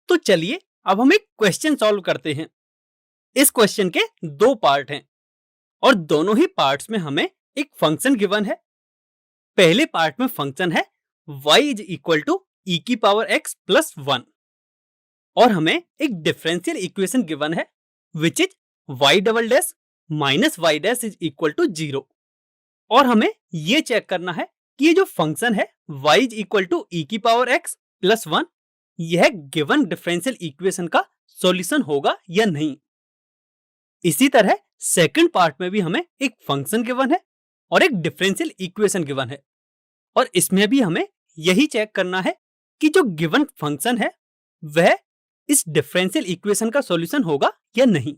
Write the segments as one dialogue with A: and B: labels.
A: तो चलिए अब हम एक क्वेश्चन सॉल्व करते हैं। इस क्वेश्चन के दो पार्ट हैं और दोनों ही पार्ट्स में हमें एक फंक्शन गिवन है। पहले पार्ट में फंक्शन है y is equal to e की पावर x प्लस 1 और हमें एक डिफरेंशियल इक्वेशन गिवन है which is y double dash minus Y dash is equal to 0 और हमें ये चेक करना है कि ये जो फंक्शन है y is equal to e की पावर x प्लस 1 यह गिवन डिफरेंशियल इक्वेशन का सॉल्यूशन होगा या नहीं। इसी तरह सेकंड पार्ट में भी हमें एक फंक्शन गिवन है और एक डिफरेंशियल इक्वेशन गिवन है और इसमें भी हमें यही चेक करना है कि जो गिवन फंक्शन है वह इस डिफरेंशियल इक्वेशन का सॉल्यूशन होगा या नहीं।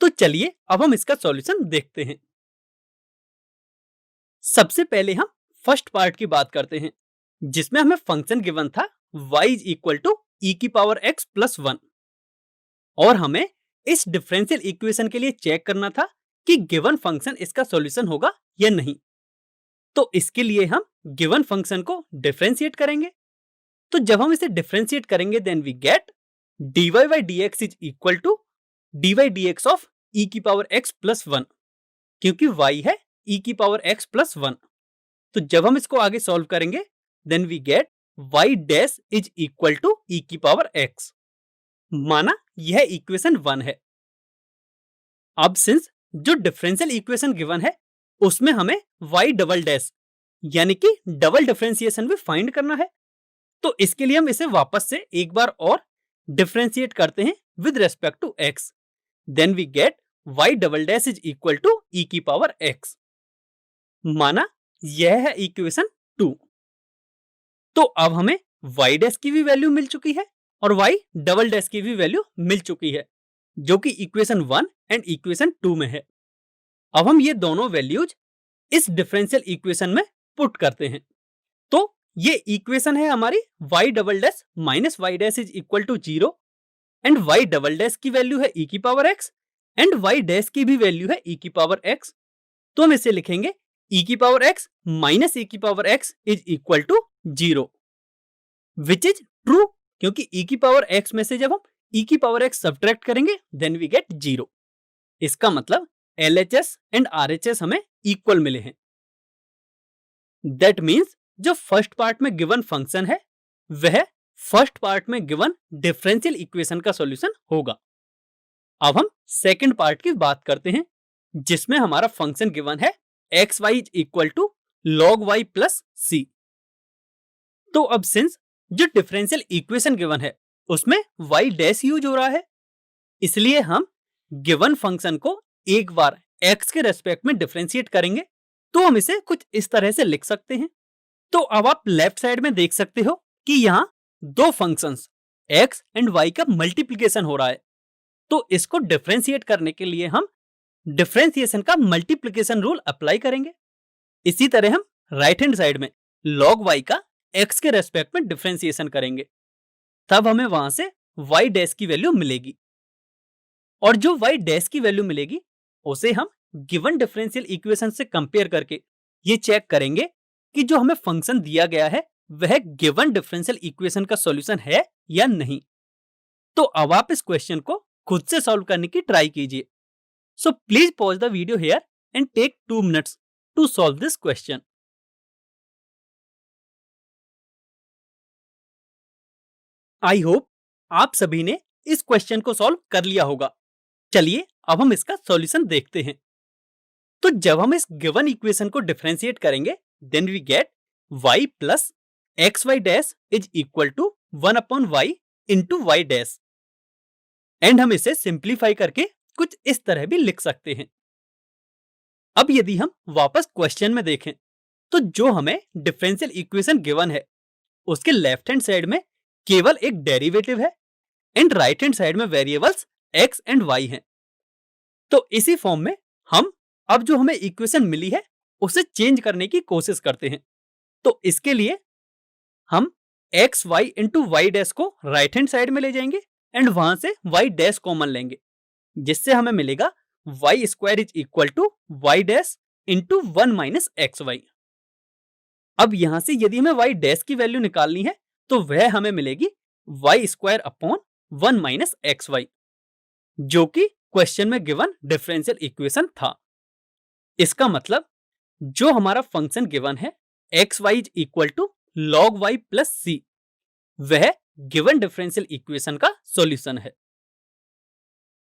A: तो चलिए अब हम इसका सॉल्यूशन देखते हैं। सबसे पहले हम फर्स्ट पार्ट की बात करते हैं जिसमें हमें फंक्शन गिवन था y is equal to e की पावर x प्लस 1 और हमें इस डिफरेंशियल इक्वेशन के लिए चेक करना था कि गिवन फंक्शन इसका सॉल्यूशन होगा या नहीं। तो इसके लिए हम गिवन फंक्शन को डिफरेंशिएट करेंगे। तो जब हम इसे डिफरेंशिएट करेंगे then we get dy by dx is equal to dy dx of e की पावर x प्लस 1 क्योंकि y है ई की पावर x प्लस 1। तो जब हम इसको आगे सॉल्व करेंगे then we get y dash is equal to e की पावर x। माना यह इक्वेशन 1 है। अब सिंस जो डिफरेंशियल इक्वेशन गिवन है उसमें हमें y डबल डैश यानी कि डबल डिफरेंशिएशन भी फाइंड करना है। तो इसके लिए हम इसे वापस से एक बार और डिफरेंशिएट करते हैं with respect to x। Then we get y double dash is equal to e की पावर x। माना यह है इक्वेशन 2। तो अब हमें y डैश की भी वैल्यू मिल चुकी है और y डबल डैश की भी वैल्यू मिल चुकी है जो कि इक्वेशन 1 एंड इक्वेशन 2 में है। अब हम ये दोनों वैल्यूज इस डिफरेंशियल इक्वेशन में पुट करते हैं। तो ये इक्वेशन है हमारी y double dash minus Y dash is equal to 0 and y double dash की वैल्यू है e की power x and y dash की भी वैल्यू है e की पावर x। तो हम इसे लिखेंगे e की पावर x माइनस e की power x is equal to 0 which is true क्योंकि e की पावर x में से जब हम e की पावर x सब्ट्रैक्ट करेंगे देन वी गेट 0। इसका मतलब LHS एंड RHS हमें इक्वल मिले हैं। दैट मीन्स जो फर्स्ट पार्ट में गिवन फंक्शन है वह फर्स्ट पार्ट में गिवन डिफरेंशियल इक्वेशन का सॉल्यूशन होगा। अब हम सेकंड पार्ट की बात करते हैं जिसमें हमारा फंक्शन गिवन है xy is equal to log y plus c। तो अब सिंस जो डिफरेंशियल इक्वेशन गिवन है उसमें y डैश यूज हो रहा है इसलिए हम गिवन फंक्शन को एक बार x के रेस्पेक्ट में डिफरेंशिएट करेंगे तो हम इसे कुछ इस तरह से लिख सकते हैं। तो अब आप लेफ्ट साइड में देख सकते हो कि यहाँ दो फंक्शंस x एंड y का मल्टीप्लिकेशन हो रहा है। तो इसको डिफरेंशिएट करने के लिए हम डिफरेंशिएशन का मल्टीप्लिकेशन रूल अप्लाई करेंगे। इसी तरह हम राइट हैंड साइड में log y का x के रेस्पेक्ट में डिफरेंशिएशन करेंगे तब हमें वहां से y डैश की वैल्यू मिलेगी और जो y डैश की वैल्यू मिलेगी उसे हम गिवन डिफरेंशियल इक्वेशन से कंपेयर करके ये चेक करेंगे कि जो हमें फंक्शन दिया गया है वह गिवन डिफरेंशियल इक्वेशन का सॉल्यूशन है या नहीं। तो अब आप इस क्वेश्चन को खुद से सॉल्व करने की ट्राई कीजिए। So please pause the video here and take 2 minutes to solve this question. I hope आप सभी ने इस क्वेश्चन को सॉल्व कर लिया होगा। चलिए अब हम इसका सॉल्यूशन देखते हैं। तो जब हम इस गिवन इक्वेशन को डिफरेंशिएट करेंगे then we get y plus X Y dash is equal to 1 upon Y into Y dash and हम इसे सिंप्लीफाई करके कुछ इस तरह भी लिख सकते हैं। अब यदि हम वापस क्वेश्चन में देखें तो जो हमें डिफरेंशियल इक्वेशन गिवन है उसके लेफ्ट हैंड साइड में केवल एक डेरिवेटिव है एंड राइट हैंड साइड में वेरिएबल्स x एंड y हैं। तो इसी फॉर्म में हम अब जो हमें इक्वेशन मिली है उसे चेंज करने की कोशिश करते हैं। तो इसके लिए हम X Y into Y dash को राइट हैंड साइड में ले जाएंगे एंड वहां से वाई डैश कॉमन लेंगे जिससे हमें मिलेगा Y square is equal to Y dash into 1 minus X Y. अब यहां से यदि हमें वाई डैश की वैल्यू निकालनी है तो वह हमें मिलेगी Y square upon 1 minus X Y, जो कि क्वेश्चन में गिवन डिफरेंशियल इक्वेशन था। इसका मतलब जो हमारा फंक्शन गिवन है x y is equal to log y plus c, वह गिवन डिफरेंशियल इक्वेशन का सॉल्यूशन है।